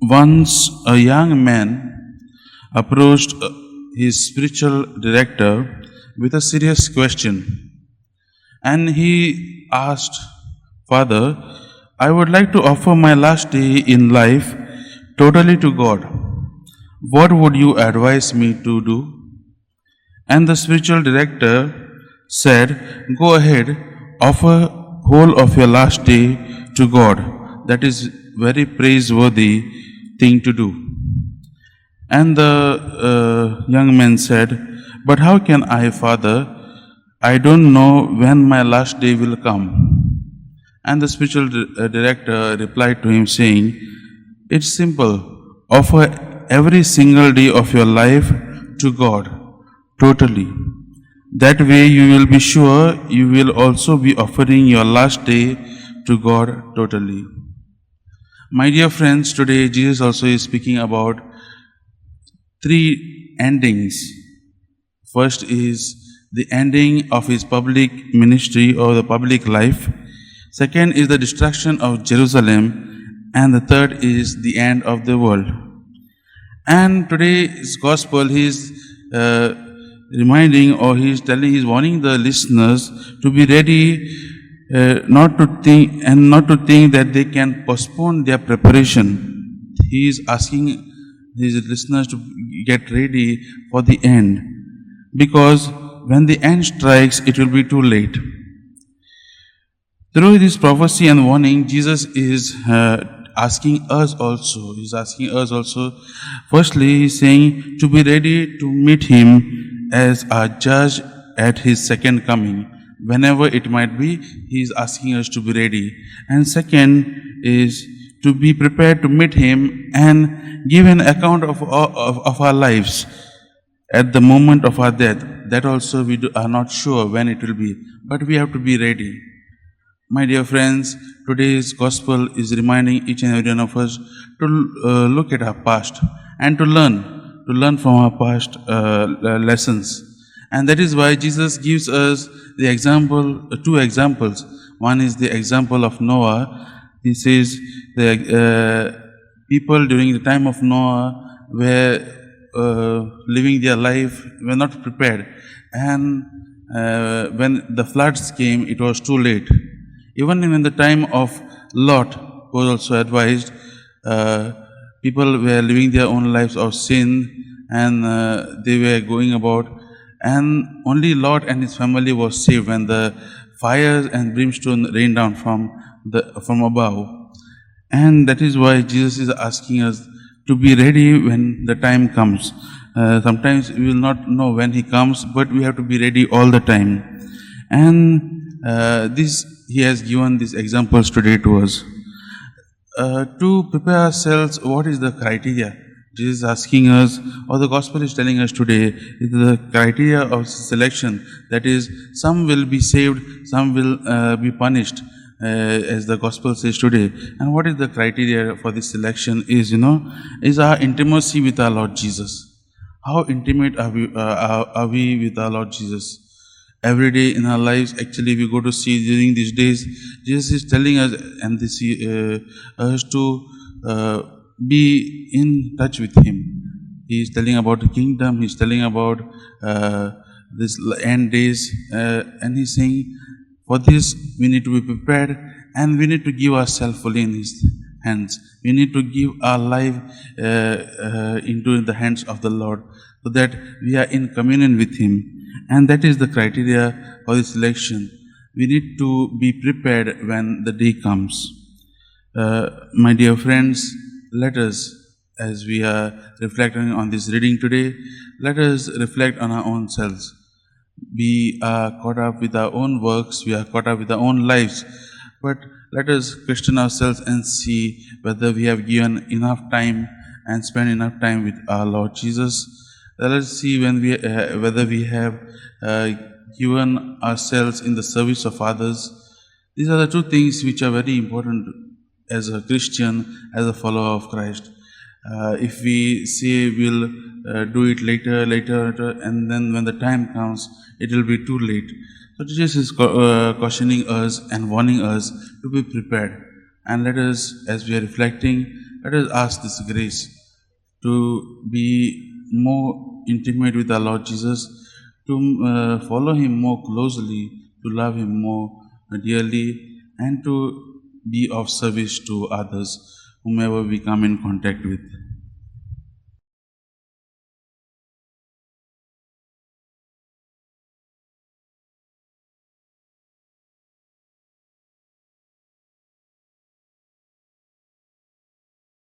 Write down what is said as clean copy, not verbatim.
Once a young man approached his spiritual director with a serious question, and he asked, "Father, I would like to offer my last day in life totally to God. What would you advise me to do?" And the spiritual director said, "Go ahead, offer whole of your last day to God. That is very praiseworthy thing to do." And the young man said, "But how can I, Father? I don't know when my last day will come." And the spiritual director replied to him, saying, "It's simple. Offer every single day of your life to God, totally. That way you will be sure you will also be offering your last day to God totally." My dear friends, today Jesus also is speaking about three endings. First is the ending of his public ministry or the public life. Second is the destruction of Jerusalem. And the third is the end of the world. And today's gospel, he is reminding, or he is telling, he is warning the listeners to be ready, not to think that they can postpone their preparation. He is asking his listeners to get ready for the end, because when the end strikes, it will be too late. Through this prophecy and warning, Jesus is asking us also. He's asking us also. Firstly, he's saying to be ready to meet him as our judge at his second coming. Whenever it might be, he's asking us to be ready. And second is to be prepared to meet him and give an account of our lives at the moment of our death. That also we are not sure when it will be, but we have to be ready. My dear friends, today's gospel is reminding each and every one of us to look at our past and to learn from our past lessons. And that is why Jesus gives us the example, two examples. One is the example of Noah. He says the people during the time of Noah were living their life, were not prepared. And when the floods came, it was too late. Even in the time of Lot, was also advised, people were living their own lives of sin, and they were going about, and only Lot and his family was saved when the fires and brimstone rained down from above. And that is why Jesus is asking us to be ready when the time comes. Sometimes we will not know when he comes, but we have to be ready all the time. And he has given these examples today to us. To prepare ourselves, what is the criteria? Jesus is asking us, or the gospel is telling us today, is the criteria of selection. That is, some will be saved, some will be punished, as the gospel says today. And what is the criteria for this selection is our intimacy with our Lord Jesus. How intimate are we with our Lord Jesus? Every day in our lives, actually, we go to see during these days, Jesus is telling us and us to be in touch with him. He is telling about the kingdom. He is telling about this end days, and he's saying, for this we need to be prepared, and we need to give ourselves fully in his hands. We need to give our life into the hands of the Lord, so that we are in communion with him. And that is the criteria for this election. We need to be prepared when the day comes. My dear friends, let us, as we are reflecting on this reading today, let us reflect on our own selves. We are caught up with our own works, we are caught up with our own lives, but let us question ourselves and see whether we have given enough time and spent enough time with our Lord Jesus. Let us see whether we have given ourselves in the service of others. These are the two things which are very important as a Christian, as a follower of Christ. If we say we'll do it later, and then when the time comes, it will be too late. So Jesus is cautioning us and warning us to be prepared. And let us, as we are reflecting, let us ask this grace to be more intimate with our Lord Jesus, to follow Him more closely, to love Him more dearly, and to be of service to others, whomever we come in contact with.